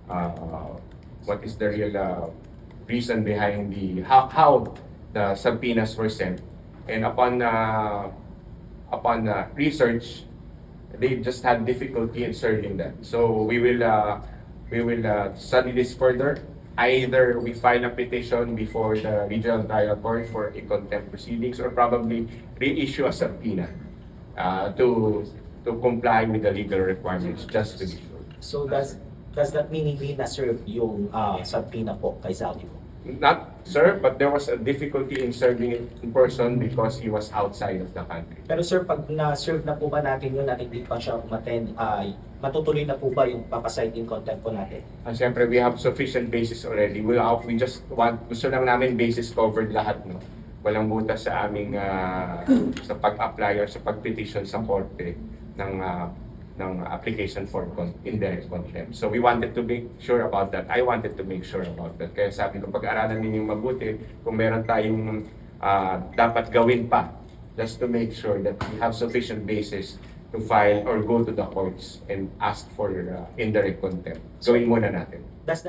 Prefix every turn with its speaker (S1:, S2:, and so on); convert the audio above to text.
S1: what is the real reason behind how the subpoenas were sent. And upon research, they just had difficulty in serving that. So we will study this further. Either we file a petition before the regional trial court for a contempt proceedings, or probably reissue a subpoena to comply with the legal requirements, just to be sure.
S2: So does that mean hindi na-serve yung subpoena po kay Zaldico?
S1: Not, sir, but there was a difficulty in serving it in person because he was outside of the country.
S2: Pero sir, pag na-serve na po ba natin yun at hindi pa siya umattend, matutuloy na po ba yung papasite in contempt po natin?
S1: Siyempre, we have sufficient basis already. We just gusto lang namin basis covered lahat, no? Walang butas sa aming sa pag-apply or sa pag-petition sa korte ng application for indirect contempt. So we wanted to make sure about that. I wanted to make sure about that. Kaya sabi ko, pag-aralan ninyong mabuti kung meron tayong dapat gawin pa, just to make sure that we have sufficient basis to file or go to the courts and ask for indirect contempt. Gawin muna natin.
S2: Does that